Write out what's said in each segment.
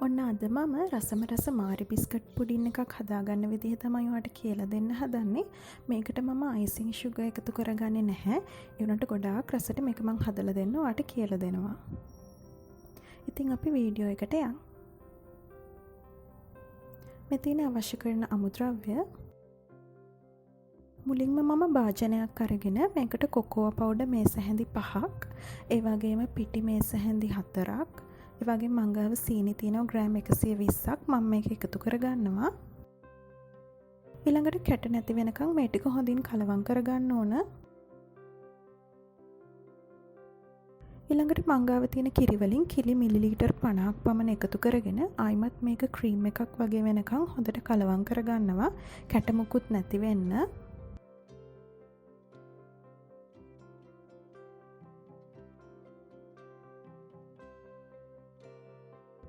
ඔන්න අද මම රසම රස මාරි බිස්කට් පුඩින් එකක් හදාගන්න විදිහ තමයි ඔයාලට කියලා දෙන්න හදන්නේ. මේකට මම අයිසිං සුගර් එකතු කරගන්නේ නැහැ. ඒ වුණාට ගොඩාක් රසට මේක මම හදලා දෙන්න ඔයාලට කියලා දෙනවා. ඉතින් අපි වීඩියෝ එකට යමු. මෙතන අවශ්‍ය කරන අමුද්‍රව්‍ය මුලින්ම මම භාජනයක් අරගෙන මේකට කොකෝ පවුඩර් මේස හැඳි 5ක්, ඒ වගේම පිටි මේස හැඳි 4ක්, ඒ වගේම මං ගාව සීනි තියෙනවා ග්‍රෑම් 120ක් මම මේක එකතු කරගන්නවා. ඊළඟට කැට නැති වෙනකන් මේ ටික හොඳින් කලවම් කරගන්න ඕන. ඊළඟට මං ගාව තියෙන කිරි වලින් කිරි මිලිලීටර් 50ක් පමණ එකතු කරගෙන ආයිමත් මේක ක්‍රීම් එකක් වගේ වෙනකන් හොඳට කලවම් කරගන්නවා. කැට මුකුත් නැති වෙන්න.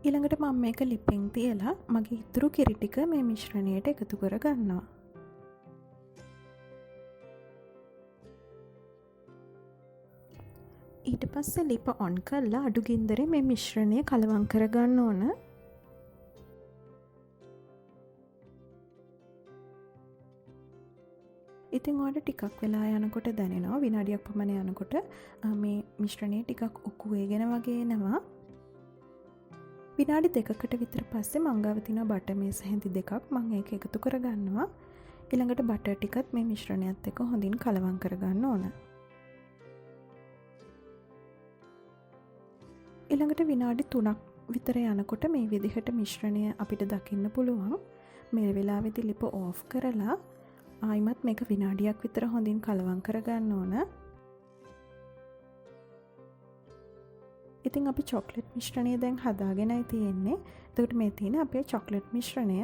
ඊළඟට මම මේක ලිපින් තියලා මගේ ඉතුරු කිරි ටික මේ මිශ්‍රණයට එකතු කර ගන්නවා. ඊට පස්සේ ලිප ඔන් කරලා අඩු ගින්දරේ මේ මිශ්‍රණය කලවම් කර ගන්න ඕන. ඉතින් ඔයාලට ටිකක් වෙලා යනකොට දැනෙනවා විනාඩියක් පමණ යනකොට මේ මිශ්‍රණය ටිකක් උකු වේගෙන වගේ එනවා. විනාඩි 2කට විතර පස්සේ මං ගාව තියෙන බටර් මේස හැඳි 2ක් මම ඒක එකතු කරගන්නවා. ඊළඟට බටර් ටිකත් මේ මිශ්‍රණයත් එක්ක හොඳින් කලවම් කරගන්න ඕන. ඊළඟට විනාඩි 3ක් විතර යනකොට මේ විදිහට මිශ්‍රණය අපිට දකින්න පුළුවන්. මේ වෙලාවේදී ලිප ඕෆ් කරලා ආයිමත් මේක විනාඩියක් විතර හොඳින් කලවම් කරගන්න ඕන. ඉතින් අපි චොක්ලට් මිශ්‍රණය දැන් හදාගෙනයි තියෙන්නේ. එතකොට මේ තියෙන අපේ චොක්ලට් මිශ්‍රණය.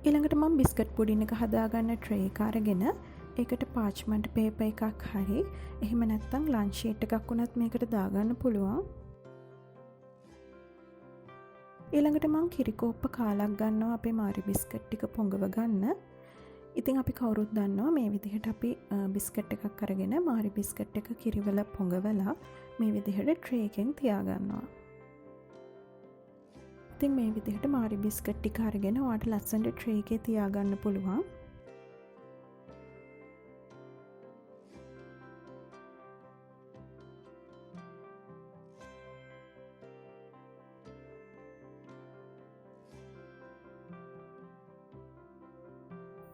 ඊළඟට මම බිස්කට් පුඩින් එක හදාගන්න ට්‍රේ එක අරගෙන ඒකට පාච්මන්ට් පේපර් එකක් හරි එහෙම නැත්නම් ලන්ච් ෂීට් එකක් උනත් මේකට දාගන්න පුළුවන්. ඊළඟට මම කිරි කෝප්ප කාලක් ගන්නවා අපේ මාරි බිස්කට් ටික පොඟව ගන්න. ඉතින් අපි කවුරුත් දන්නවා මේ විදිහට අපි බිස්කට් එකක් අරගෙන මාරි බිස්කට් එක කිරිවල පොඟවලා මේ විදිහට ට්‍රේ එකෙන් තියාගන්නවා. ඉතින් මේ විදිහට මාරි බිස්කට් ටික අරගෙන ඔයාලට ලස්සනට ට්‍රේ එකේ තියාගන්න පුළුවන්.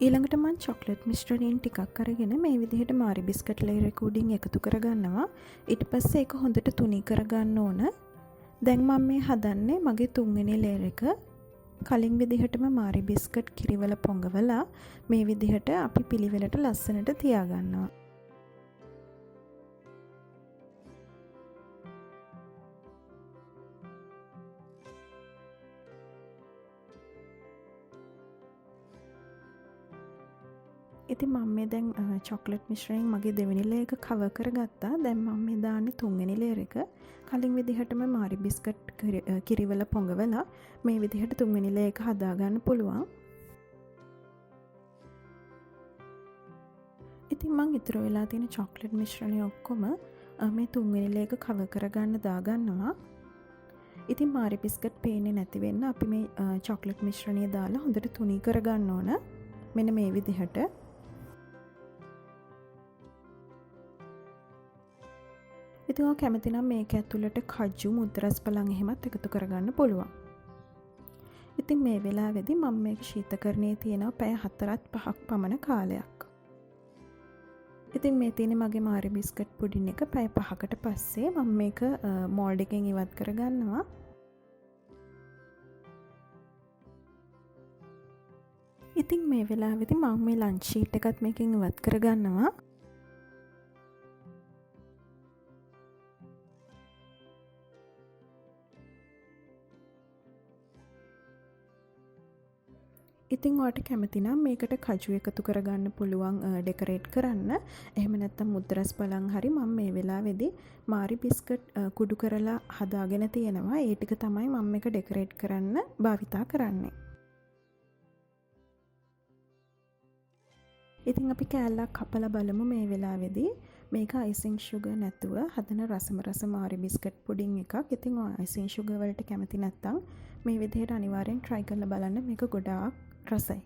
ඊළඟට මම චොක්ලට් මිශ්‍රණයෙන් ටිකක් අරගෙන මේ විදිහට මාරි බිස්කට් ලේයර් එක උඩින් එකතු කරගන්නවා. ඊට පස්සේ ඒක හොඳට තුනී කරගන්න ඕන. දැන් මම මේ හදන්නේ මගේ තුන්වෙනි ලේයර් එක. කලින් විදිහටම මාරි බිස්කට් කිරිවල පොඟවලා මේ විදිහට අපි පිළිවෙලට ලස්සනට තියාගන්නවා. ඉතින් මම මේ දැන් චොක්ලට් මිශ්‍රණයෙන් මගේ දෙවෙනි ලේයර් එක කවර් කරගත්තා. දැන් මම මේ දාන්නේ තුන්වෙනි ලේයර් එක. කලින් විදිහටම මාරි බිස්කට් කිරිවල පොඟවලා මේ විදිහට තුන්වෙනි ලේයර් එක හදාගන්න පුළුවන්. ඉතින් මම ඉතුරු වෙලා තියෙන චොක්ලට් මිශ්‍රණය ඔක්කොම මේ තුන්වෙනි ලේයර් එක කවර් කරගන්න දාගන්නවා. ඉතින් මාරි බිස්කට් පේන්නේ නැති වෙන්න අපි මේ චොක්ලට් මිශ්‍රණය දාලා හොඳට තුනී කරගන්න ඕන. මෙන්න මේ විදිහට. ඉතින් ඔය කැමති නම් මේක ඇතුළට කජු මුද්‍රස් බලන් එහෙමත් එකතු කරගන්න පුළුවන්. ඉතින් මේ වෙලාවේදී මම මේක ශීතකරණයේ තියෙනවා පැය 4-5ක් පමණ කාලයක්. ඉතින් මේ තියෙන්නේ මගේ මාරි බිස්කට් පුඩින් එක පැය 5කට පස්සේ මම මේක මෝල්ඩ් එකෙන් ඉවත් කරගන්නවා. ඉතින් මේ වෙලාවේදී මම මේ ලන්ච් ෂීට් එකත් මේකෙන් ඉවත් කරගන්නවා. ඉතින් ඔයාලට කැමති නම් මේකට කජු එකතු කරගන්න පුළුවන් ඩෙකොරේට් කරන්න. එහෙම නැත්නම් මුද්‍රස් බලන් හරි මම මේ වෙලාවේදී මාරි බිස්කට් කුඩු කරලා හදාගෙන තියෙනවා. ඒ ටික තමයි මම මේක ඩෙකොරේට් කරන්න භාවිතා කරන්නේ. ඉතින් අපි කෑල්ලක් කපලා බලමු මේ වෙලාවේදී. මේක අයිසිං ෂුගර් නැතුව හදන රස මාරි බිස්කට් පුඩින් එකක්. ඉතින් ඔය අයිසිං ෂුගර් වලට කැමති නැත්නම් මේ විදිහට අනිවාර්යෙන් try කරලා බලන්න. මේක ගොඩාක් රසයි.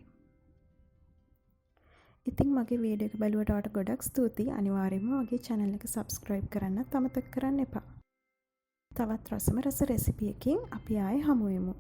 ඉතින් මගේ වීඩියෝ එක බලුවට ඔයාලට ගොඩක් ස්තුතියි. අනිවාර්යයෙන්ම මගේ channel එක subscribe කරන්නත් අමතක කරන්න එපා. තවත් රස රෙසිපි එකකින් අපි ආයේ හමු වෙමු.